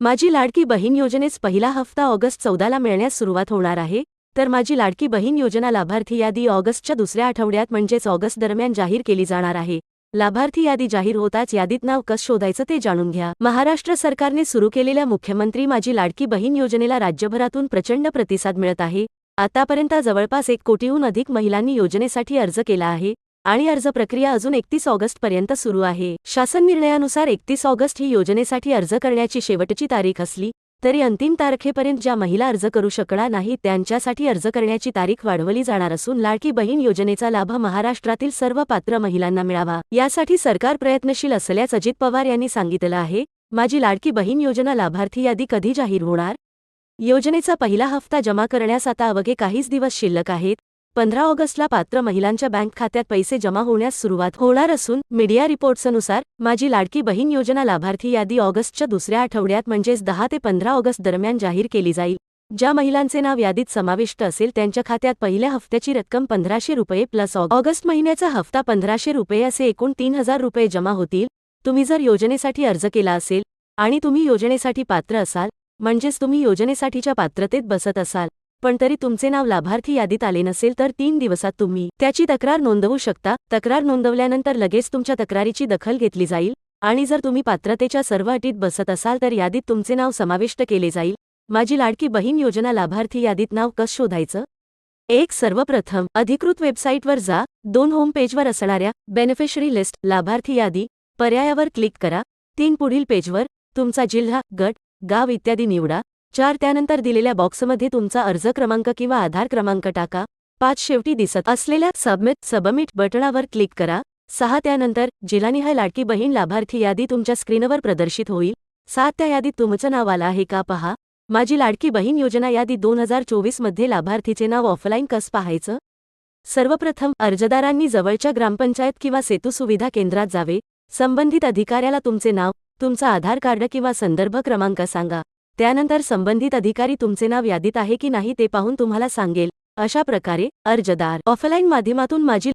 माझी लाडकी बहीण योजनेस पहिला हप्ता ऑगस्ट 14 मिळण्यास सुरुवात होणार आहे, तर माझी लाडकी बहीण योजना लाभार्थी यादी ऑगस्टच्या दुसऱ्या आठवड्यात म्हणजेच ऑगस्ट दरम्यान जाहीर केली जाणार आहे। लाभार्थी यादी जाहीर होताच यादीत नाव कसं शोधायचं ते जाणून घ्या। महाराष्ट्र सरकारने सुरू केलेल्या मुख्यमंत्री माझी लाडकी बहीण योजनेला राज्यभरातून प्रचंड प्रतिसाद मिळत आहे। आतापर्यंत जवळपास 1 कोटीहून अधिक महिलांनी योजनेसाठी अर्ज केला आहे आणि अर्ज प्रक्रिया अजून 31 ऑगस्ट पर्यंत सुरू आहे। शासन निर्णयानुसार 31 ऑगस्ट ही योजनेसाठी अर्ज करण्याची शेवटची तारीख असली तरी अंतिम तारखेपर्यंत ज्या महिला अर्ज करू शकणार नाहीत त्यांच्यासाठी अर्ज करण्याची तारीख वाढवली जाणार असून लाडकी बहीण योजनेचा लाभ महाराष्ट्रातील सर्व पात्र महिलांना मिळावा यासाठी सरकार प्रयत्नशील असल्याचे अजित पवार यांनी सांगितलं आहे। माझी लाडकी बहीण योजना लाभार्थी यादी कधी जाहीर होणार? योजनेचा पहिला हप्ता जमा करण्यास आता अवघे काहीच दिवस शिल्लक आहेत। 15 ऑगस्टला पात्र महिलांच्या बँक खात्यात पैसे जमा होण्यास सुरुवात होणार असून मीडिया रिपोर्ट्सनुसार माझी लाडकी बहीण योजना लाभार्थी यादी ऑगस्टच्या दुसऱ्या आठवड्यात म्हणजेच 10 ते 15 ऑगस्ट दरम्यान जाहीर केली जाईल। ज्या महिलांचे नाव यादीत समाविष्ट असेल त्यांच्या खात्यात पहिल्या हप्त्याची रक्कम 1500 रुपये प्लस ऑगस्ट महिन्याचा हप्ता 1500 रुपये असे एकूण 3000 रुपये जमा होतील। तुम्ही जर योजनेसाठी अर्ज केला असेल आणि तुम्ही योजनेसाठी पात्र असाल म्हणजेच तुम्ही योजनेसाठीच्या पात्रतेत बसत असाल पण तरी तुमचे नाव लाभार्थी यादीत आले नसेल तर 3 दिवसात तुम्ही त्याची तक्रार नोंदवू शकता। तक्रार नोंदवल्यानंतर लगेच तुमच्या तक्रारीची दखल घेतली जाईल आणि जर तुम्ही पात्रतेच्या सर्व अटीत बसत असाल तर यादीत तुमचे नाव समाविष्ट केले जाईल। माझी लाडकी बहीण योजना लाभार्थी यादीत नाव कसं शोधायचं? 1. सर्वप्रथम अधिकृत वेबसाईटवर जा। 2. होम पेजवर असणाऱ्या बेनिफिशरी लिस्ट लाभार्थी यादी पर्यायावर क्लिक करा। 3. पुढील पेजवर तुमचा जिल्हा, गट, गाव इत्यादी निवडा। 4. त्यानंतर दिलेल्या बॉक्समध्ये तुमचा अर्ज क्रमांक किंवा आधार क्रमांक टाका। 5. शेवटी दिसत असलेल्या सबमिट बटणावर क्लिक करा। 6. त्यानंतर जिल्हानिहाय लाडकी बहीण लाभार्थी यादी तुमच्या स्क्रीनवर प्रदर्शित होईल। 7. त्या यादीत तुमचं नाव आलं आहे का पहा। माझी लाडकी बहीण योजना यादी 2024 मध्ये लाभार्थीचे नाव ऑफलाईन कसं पाहायचं? सर्वप्रथम अर्जदारांनी जवळच्या ग्रामपंचायत किंवा सेतू सुविधा केंद्रात जावे। संबंधित अधिकाऱ्याला तुमचे नाव, तुमचा आधार कार्ड किंवा संदर्भ क्रमांक सांगा। त्यानंतर संबंधित अधिकारी तुमचे नाव यादीत आहे की नाही ते पाहून तुम्हाला सांगेल। अशा प्रकारे अर्जदार ऑफलाईन माध्यमातून माझी